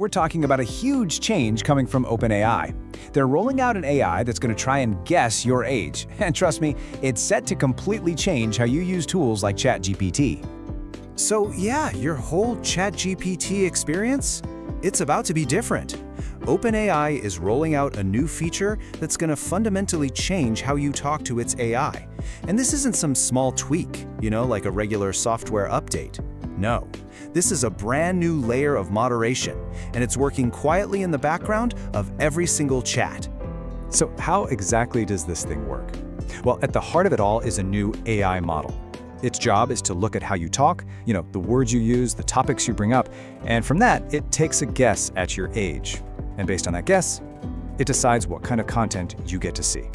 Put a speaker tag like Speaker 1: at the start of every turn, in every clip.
Speaker 1: we're talking about a huge change coming from OpenAI. They're rolling out an AI that's going to try and guess your age. And trust me, it's set to completely change how you use tools like Chatgpt.
Speaker 2: So yeah, your whole Chatgpt experience? It's about to be different. OpenAI is rolling out a new feature that's going to fundamentally change how you talk to its AI. And this isn't some small tweak, like a regular software update. No, this is a brand new layer of moderation, and it's working quietly in the background of every single chat.
Speaker 1: So how exactly does this thing work? Well, at the heart of it all is a new AI model. Its job is to look at how you talk, the words you use, the topics you bring up, and from that, it takes a guess at your age. And based on that guess, it decides what kind of content you get to see.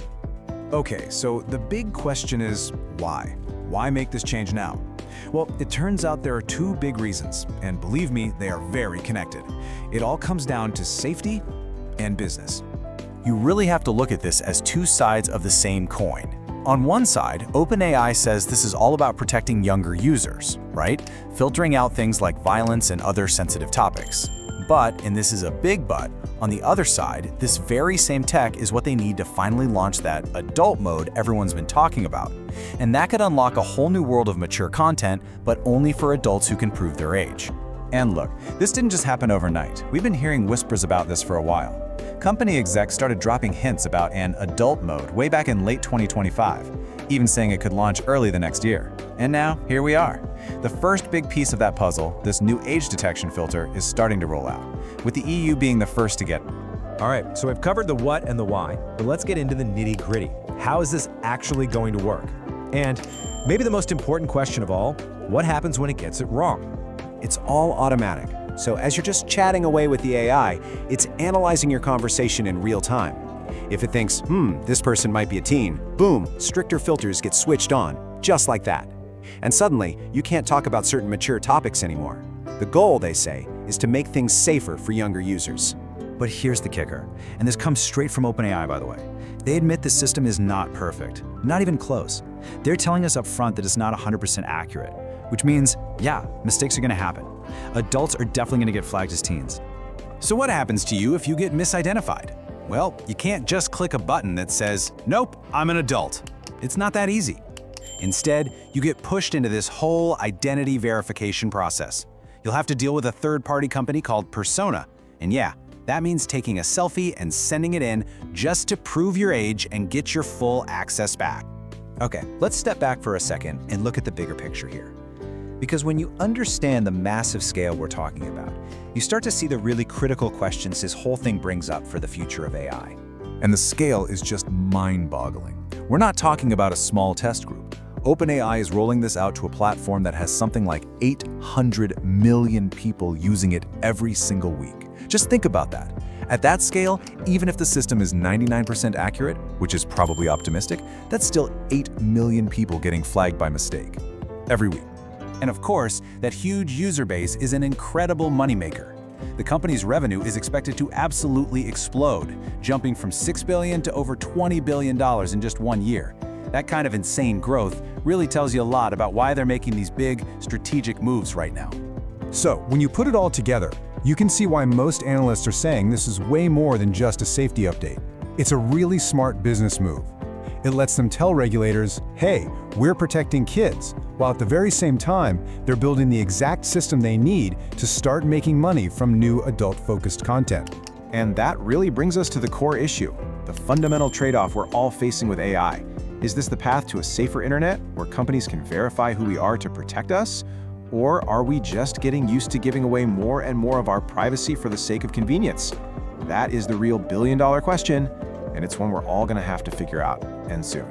Speaker 3: Okay, so the big question is why? Why make this change now? Well, it turns out there are two big reasons, and believe me, they are very connected. It all comes down to safety and business. You really have to look at this as two sides of the same coin. On one side, OpenAI says this is all about protecting younger users, right? Filtering out things like violence and other sensitive topics. But, and this is a big but, on the other side, this very same tech is what they need to finally launch that adult mode everyone's been talking about. And that could unlock a whole new world of mature content, but only for adults who can prove their age.
Speaker 1: And look, this didn't just happen overnight. We've been hearing whispers about this for a while. Company execs started dropping hints about an adult mode way back in late 2025, even saying it could launch early the next year. And now, here we are. The first big piece of that puzzle, this new age detection filter, is starting to roll out, with the EU being the first to get it.
Speaker 4: All right, so I've covered the what and the why, but let's get into the nitty-gritty. How is this actually going to work? And maybe the most important question of all, what happens when it gets it wrong?
Speaker 2: It's all automatic. So as you're just chatting away with the AI, it's analyzing your conversation in real time. If it thinks, this person might be a teen, boom, stricter filters get switched on, just like that. And suddenly, you can't talk about certain mature topics anymore. The goal, they say, is to make things safer for younger users.
Speaker 3: But here's the kicker, and this comes straight from OpenAI, by the way. They admit the system is not perfect, not even close. They're telling us up front that it's not 100% accurate, which means, yeah, mistakes are going to happen. Adults are definitely going to get flagged as teens.
Speaker 1: So what happens to you if you get misidentified? Well, you can't just click a button that says, "Nope, I'm an adult." It's not that easy. Instead, you get pushed into this whole identity verification process. You'll have to deal with a third-party company called Persona. And yeah, that means taking a selfie and sending it in just to prove your age and get your full access back.
Speaker 2: Okay, let's step back for a second and look at the bigger picture here. Because when you understand the massive scale we're talking about, you start to see the really critical questions this whole thing brings up for the future of AI.
Speaker 3: And the scale is just mind-boggling. We're not talking about a small test group. OpenAI is rolling this out to a platform that has something like 800 million people using it every single week. Just think about that. At that scale, even if the system is 99% accurate, which is probably optimistic, that's still 8 million people getting flagged by mistake every week.
Speaker 1: And of course, that huge user base is an incredible moneymaker. The company's revenue is expected to absolutely explode, jumping from $6 billion to over $20 billion in just 1 year. That kind of insane growth really tells you a lot about why they're making these big, strategic moves right now.
Speaker 5: So, when you put it all together, you can see why most analysts are saying this is way more than just a safety update. It's a really smart business move. It lets them tell regulators, hey, we're protecting kids, while at the very same time, they're building the exact system they need to start making money from new adult-focused content.
Speaker 2: And that really brings us to the core issue, the fundamental trade-off we're all facing with AI. Is this the path to a safer internet, where companies can verify who we are to protect us? Or are we just getting used to giving away more and more of our privacy for the sake of convenience? That is the real billion-dollar question, and it's one we're all going to have to figure out, and soon.